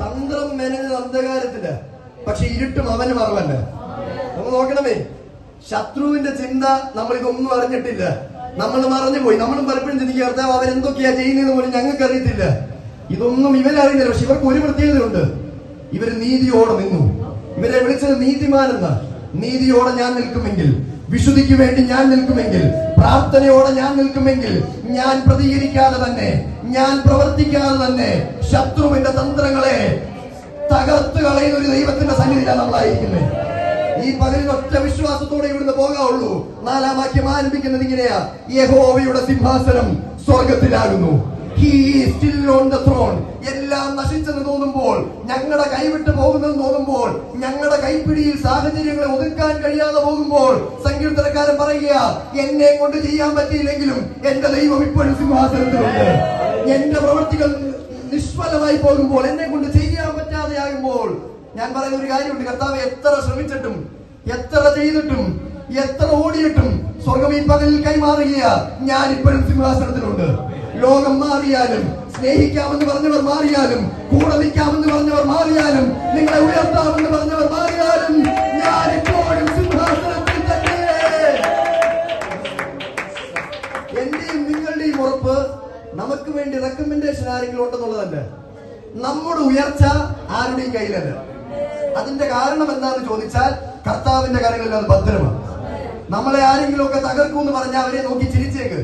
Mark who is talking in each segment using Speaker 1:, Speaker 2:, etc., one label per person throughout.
Speaker 1: തന്ത്രം മെനഞ്ഞത് അന്ധകാരത്തില്, പക്ഷെ ഇരുട്ടും അവന് മറവല്ല. നമ്മൾ നോക്കണമേ, ശത്രുവിന്റെ ചിന്ത നമ്മൾ ഇതൊന്നും അറിഞ്ഞിട്ടില്ല, നമ്മൾ മറഞ്ഞുപോയി. നമ്മളും പലപ്പോഴും ചിന്തിക്കുക, കർത്താവ് അവരെന്തൊക്കെയാ ചെയ്യുന്നത് പോലും ഞങ്ങൾക്ക് അറിയത്തില്ല. ഇതൊന്നും ഇവരറിയുന്നില്ല. പക്ഷെ ഇവർക്ക് ഒരു പ്രത്യേകതയുണ്ട്, ഇവര് നീതിയോടെ നിന്നു. ഇവരെ വിളിച്ചത് നീതിമാനെന്ന. നീതിയോടെ ഞാൻ നിൽക്കുമെങ്കിൽ, വിശുദ്ധിക്ക് വേണ്ടി ഞാൻ നിൽക്കുമെങ്കിൽ, പ്രാർത്ഥനയോടെ ഞാൻ നിൽക്കുമെങ്കിൽ, ഞാൻ പ്രതികരിക്കാതെ തന്നെ, ഞാൻ പ്രവർത്തിക്കാതെ തന്നെ ശത്രുവിന്റെ തന്ത്രങ്ങളെ തകർത്ത് കളയുന്ന ഒരു ദൈവത്തിന്റെ സന്നിധിയിലാണ് നമ്മളായിരിക്കുന്നത്. ഈ പകലിൽ ഒറ്റ വിശ്വാസത്തോടെ ഇവിടുന്ന് പോകാവുള്ളൂ. 4-ാം വാക്യം ആരംഭിക്കുന്നത് ഇങ്ങനെയാ: യഹോവയുടെ സിംഹാസനം സ്വർഗത്തിലാകുന്നു. He is still on the throne. എല്ലാം നശിച്ചെന്ന് തോന്നുമ്പോൾ, ഞങ്ങളുടെ കൈവിട്ട് പോകുന്നെന്ന് തോന്നുമ്പോൾ, ഞങ്ങളുടെ കൈപ്പിടിയിൽ സാഹചര്യങ്ങളെ ഒതുക്കാൻ കഴിയാതെ പോകുമ്പോൾ, സങ്കീർത്തനക്കാരൻ പറയുക, എന്നെ കൊണ്ട് ചെയ്യാൻ പറ്റിയില്ലെങ്കിലും എന്റെ ദൈവം ഇപ്പോഴും സിംഹാസനത്തിലുണ്ട്. എന്റെ പ്രവൃത്തികൾ നിഷ്ഫലമായി പോകുമ്പോൾ, എന്നെ കൊണ്ട് ചെയ്യാൻ പറ്റാതെയാകുമ്പോൾ, ഞാൻ പറയുന്ന ഒരു കാര്യമുണ്ട്: കർത്താവ് എത്ര ശ്രമിച്ചിട്ടും, എത്ര ചെയ്തിട്ടും, എത്ര ഓടിയിട്ടും സ്വർഗം ഈ പകലിൽ കൈമാറുകയാ, ഞാൻ ഇപ്പോഴും സിംഹാസനത്തിലുണ്ട്. ലോകം മാറിയാലും, സ്നേഹിക്കാമെന്ന് പറഞ്ഞവർ മാറിയാലും, കൂടെ നിൽക്കാമെന്ന് പറഞ്ഞവർ മാറിയാലും, നിങ്ങളെ ഉയർത്താമെന്ന് പറഞ്ഞവർ മാറിയാലും, ഞാൻ ഇപ്പോഴും സിംഹാസനത്തിൽ തന്നെ. എന്റെയും നിങ്ങളുടെയും ഉറപ്പ് നമുക്ക് വേണ്ടി റെക്കമെൻഡേഷൻ ആരെങ്കിലും ഉണ്ടെന്നുള്ളതല്ല. നമ്മുടെ ഉയർച്ച ആരുടെയും കയ്യിലല്ല. അതിന്റെ കാരണം എന്താണെന്ന് ചോദിച്ചാൽ, കർത്താവിന്റെ കരങ്ങളിൽ അത് ഭദ്രമാണ്. നമ്മളെ ആരെങ്കിലും ഒക്കെ തകർക്കുമെന്ന് പറഞ്ഞാൽ അവരെ നോക്കി ചിരിച്ചേക്ക്.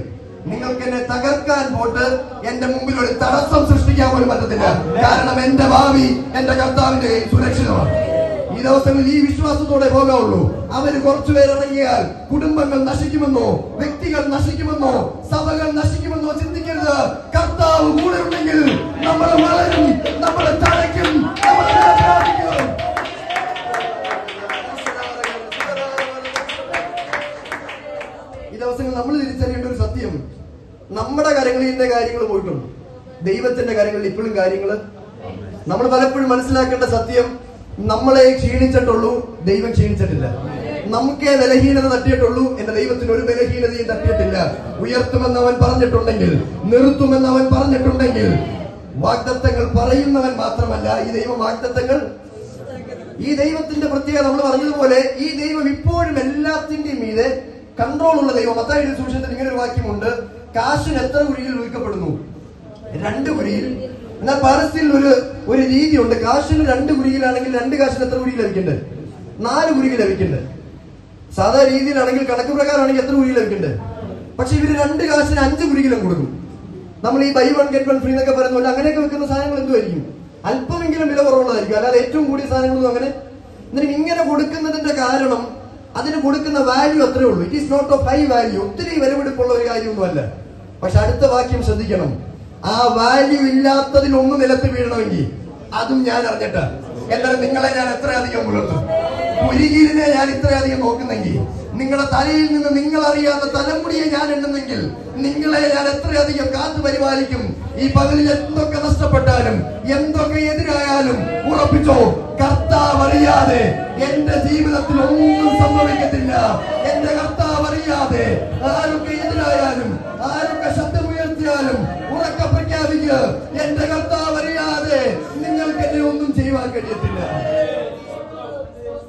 Speaker 1: നിങ്ങൾക്ക് എന്നെ തകർക്കാൻ പോട്ട് എന്റെ മുമ്പിൽ ഒരു തടസ്സം സൃഷ്ടിക്കാൻ പോലും പറ്റത്തില്ല. കാരണം എന്റെ ഭാവി എന്റെ കർത്താവിന്റെ കയ്യിൽ സുരക്ഷിതമാണ്. ഈ ദിവസങ്ങളിൽ ഈ വിശ്വാസത്തോടെ പോകാവുള്ളൂ. അവര് കുറച്ചുപേരിറങ്ങിയാൽ കുടുംബങ്ങൾ നശിക്കുമെന്നോ, വ്യക്തികൾ നശിക്കുമെന്നോ, സഭകൾ നശിക്കുമെന്നോ ചിന്തിക്കരുത്. കർത്താവ് കൂടെ ഉണ്ടെങ്കിൽ നമ്മൾ വളരും, നമ്മളെ തഴയ്ക്കും, ഈ ദിവസങ്ങൾ നമ്മൾ തിരിച്ചറിയേണ്ട ഒരു സത്യം, നമ്മുടെ കരങ്ങളിൽ ഇന്ന കാര്യങ്ങൾ പോയിട്ടുണ്ട്, ദൈവത്തിന്റെ കരങ്ങളിൽ ഇപ്പോഴും കാര്യങ്ങൾ. നമ്മൾ പലപ്പോഴും മനസ്സിലാക്കേണ്ട സത്യം, നമ്മളെ ക്ഷീണിച്ചിട്ടുള്ളൂ, ദൈവം ക്ഷീണിച്ചിട്ടില്ല. നമുക്കേ ബലഹീനത തട്ടിയിട്ടുള്ളൂ, എന്റെ ദൈവത്തിന് ഒരു ബലഹീനതയും തട്ടിയിട്ടില്ല. ഉയർത്തുമെന്ന് അവൻ പറഞ്ഞിട്ടുണ്ടെങ്കിൽ, നിർത്തുമെന്ന് അവൻ പറഞ്ഞിട്ടുണ്ടെങ്കിൽ, വാഗ്ദത്തങ്ങൾ പറയുന്നവൻ മാത്രമല്ല, ഈ ദൈവം വാഗ്ദത്തങ്ങൾ. ഈ ദൈവത്തിന്റെ പ്രത്യേകത നമ്മൾ പറഞ്ഞതുപോലെ, ഈ ദൈവം ഇപ്പോഴും എല്ലാത്തിന്റെയും മീതെ കൺട്രോൾ ഉള്ള ദൈവം. മത്തായിയുടെ സുവിശേഷത്തിൽ ഇങ്ങനെ ഒരു വാക്യമുണ്ട്: കാശിന് എത്ര കുഴിയിൽ വിൽക്കപ്പെടുന്നു? 2 കുഴിയിൽ. എന്നാൽ പാരസ്യത്തിൽ ഒരു രീതിയുണ്ട്, കാശിന് 2 കുഴിയിലാണെങ്കിൽ 2 കാശിന് എത്ര കുഴിയിൽ ലഭിക്കണ്ടേ? 4 കുഴിയിൽ ലഭിക്കണ്ടേ? സാധാ രീതിയിലാണെങ്കിൽ, കണക്ക് പ്രകാരമാണെങ്കിൽ എത്ര കുഴിയിൽ ലഭിക്കണ്ടേ? പക്ഷെ ഇവര് 2 കാശിന് 5 കുഴിയിലും കൊടുക്കും. നമ്മൾ ഈ buy one get one free എന്നൊക്കെ പറയുന്നത്, അങ്ങനെയൊക്കെ വെക്കുന്ന സാധനങ്ങൾ എന്തുമായിരിക്കും? അല്പമെങ്കിലും വില കുറവുള്ളതായിരിക്കും, അല്ലാതെ ഏറ്റവും കൂടിയ സാധനങ്ങളൊന്നും അങ്ങനെ. എന്നിട്ട് ഇങ്ങനെ കൊടുക്കുന്നതിന്റെ കാരണം, അതിന് കൊടുക്കുന്ന വാല്യൂ അത്രേ ഉള്ളൂ. It is not of high value, ഒത്തിരി വിലപിടിപ്പുള്ള ഒരു കാര്യമൊന്നുമല്ല. പക്ഷെ അടുത്ത വാക്യം ശ്രദ്ധിക്കണം: ആ വാല്യൂ ഇല്ലാത്തതിനൊന്ന് നിലത്ത് വീഴണമെങ്കിൽ അതും ഞാൻ അറിഞ്ഞിട്ട്, എന്നാൽ നിങ്ങളെ ഞാൻ എത്രയധികം പുലർത്തും, കുരികിലിനെ ഞാൻ ഇത്രയധികം നോക്കുന്നെങ്കിൽ, നിങ്ങളുടെ തലയിൽ നിന്ന് നിങ്ങൾ അറിയാത്ത തലമുടിയെ ഞാൻ എണ്ണുന്നെങ്കിൽ, നിങ്ങളെ ഞാൻ എത്രയധികം കാത്തു പരിപാലിക്കും. ഈ പകലിൽ എന്തൊക്കെ നഷ്ടപ്പെട്ടാലും, എന്തൊക്കെ എതിരായാലും ഉറപ്പിച്ചോ, കർത്താവ് അറിയാതെ എന്റെ ജീവിതത്തിൽ ഒന്നും സംഭവിക്കത്തില്ല. എന്റെ കർത്താവ് അറിയാതെ ആരൊക്കെ എതിരായാലും, ആരൊക്കെ ശബ്ദമുയർത്തിയാലും ഉറക്കെ പ്രഖ്യാപിക്കുക: എന്റെ കർത്താവ് അറിയാതെ നിങ്ങൾക്ക് എന്നെ ഒന്നും ചെയ്യുവാൻ കഴിയത്തില്ല.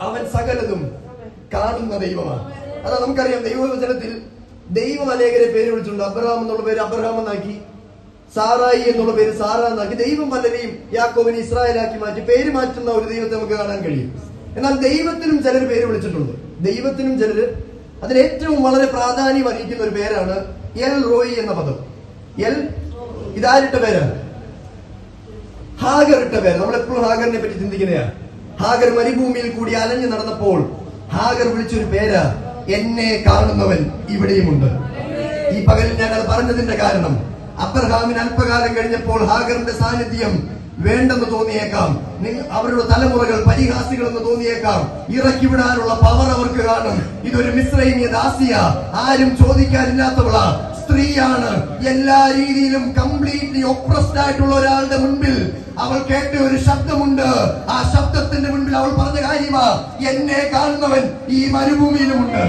Speaker 1: അവൻ സകലതും കാണുന്ന ദൈവമാണ്. അതാ നമുക്കറിയാം, ദൈവവചനത്തിൽ ദൈവം അനേകരെ പേര് വിളിച്ചിട്ടുണ്ട്. അബ്രഹാം എന്നുള്ള പേര് അബ്രഹാം എന്നാക്കി, സാറായി എന്നുള്ള പേര് സാറ എന്നാക്കി. ദൈവം പലരെയും, യാക്കോബിനെ ഇസ്രായേലാക്കി മാറ്റി, പേര് മാറ്റുന്ന ഒരു ദൈവത്തെ നമുക്ക് കാണാൻ കഴിയും. എന്നാൽ ദൈവത്തിനും ചിലർ പേര് വിളിച്ചിട്ടുണ്ട്. ദൈവത്തിനും ചിലര്, അതിലേറ്റവും വളരെ പ്രാധാന്യം അറിയിക്കുന്ന ഒരു പേരാണ് എൽ റോയി എന്ന പദം. എൽ ഇതാരിട്ട പേരാണ്? ഹാഗർ ഇട്ട പേര്. നമ്മളെപ്പോഴും ഹാഗറിനെ പറ്റി ചിന്തിക്കുന്നതാണ്. ഹാഗർ മരുഭൂമിയിൽ കൂടി അലഞ്ഞു നടന്നപ്പോൾ ഹാഗർ വിളിച്ചൊരു പേരാ: എന്നെ കാണുന്നവൻ ഇവിടെയുമുണ്ട്. ഈ പകലിൽ ഞാൻ അത് പറഞ്ഞതിന്റെ കാരണം, അബ്രഹാമിന് അല്പകാലം കഴിഞ്ഞപ്പോൾ ഹാഗറിന്റെ സാന്നിധ്യം വേണ്ടെന്ന് തോന്നിയേക്കാം, അവരുടെ തലമുറകൾ പരിഹാസികളെന്ന് തോന്നിയേക്കാം. ഇറക്കി വിടാനുള്ള പവർ അവർക്ക് കാണും. ഇതൊരു മിസ്രൈമിയ ദാസിയ, ആരും ചോദിക്കാനില്ലാത്തവളാ, സ്ത്രീയാണ്. എല്ലാ രീതിയിലും കംപ്ലീറ്റ്ലി ഒപ്രസ്ഡ് ആയിട്ടുള്ള ഒരാളുടെ മുൻപിൽ അവൾ കേട്ട ഒരു ശബ്ദമുണ്ട്. ആ ശബ്ദത്തിന്റെ മുൻപിൽ അവൾ പറഞ്ഞ കാര്യമാ: എന്നെ കാണുന്നവൻ ഈ മരുഭൂമിയിലുമുണ്ട്.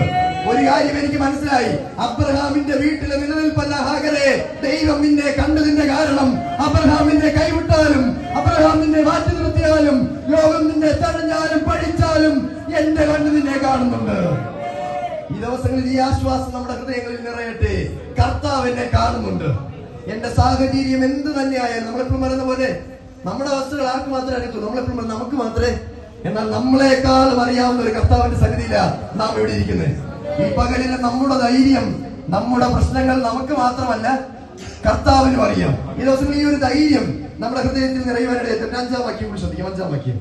Speaker 1: ഒരു കാര്യം എനിക്ക് മനസ്സിലായി, അബ്രഹാമിന്റെ വീട്ടിലെ നിലനിൽപ്പല്ല ഹാഗരെ, ദൈവം നിന്നെ കണ്ടതിന്റെ കാരണം, അബ്രഹാമിനെ കൈവിട്ടാലും, അബ്രഹാമിനെ മാറ്റി നിർത്തി നിർത്തിയാലും, ലോകം നിന്നെ തടഞ്ഞാലും പഠിച്ചാലും എന്റെ കണ്ണ് നിന്നെ കാണുന്നുണ്ട്. ഈ ദിവസങ്ങളിൽ ഈ ആശ്വാസം നമ്മുടെ ഹൃദയങ്ങളിൽ നിറയട്ടെ. കർത്താവ് എന്നെ കാണുന്നുണ്ട്. എന്റെ സാഹചര്യം എന്ത് തന്നെയായാലും, നമ്മളെപ്പോഴും പറയുന്ന പോലെ നമ്മുടെ അവസ്ഥകൾ ആർക്ക് മാത്രമേ അറിയത്തുള്ളൂ, നമ്മളെപ്പോഴും പറയും നമുക്ക് മാത്രമേ. എന്നാൽ നമ്മളെക്കാളും അറിയാവുന്ന ഒരു കർത്താവിന്റെ സന്നിധിയില നാം ഇവിടെ ഇരിക്കുന്നത്. ഈ പകലിലെ നമ്മുടെ ധൈര്യം, നമ്മുടെ പ്രശ്നങ്ങൾ നമുക്ക് മാത്രമല്ല കർത്താവിനും അറിയാം. ഈ ദിവസങ്ങളിൽ ഈ ഒരു ധൈര്യം നമ്മുടെ ഹൃദയത്തിൽ നിറയുവാനിടയായിട്ട് 5-ാം വാക്യം കൂടി ശ്രദ്ധിക്കാം. 5-ാം വാക്യം.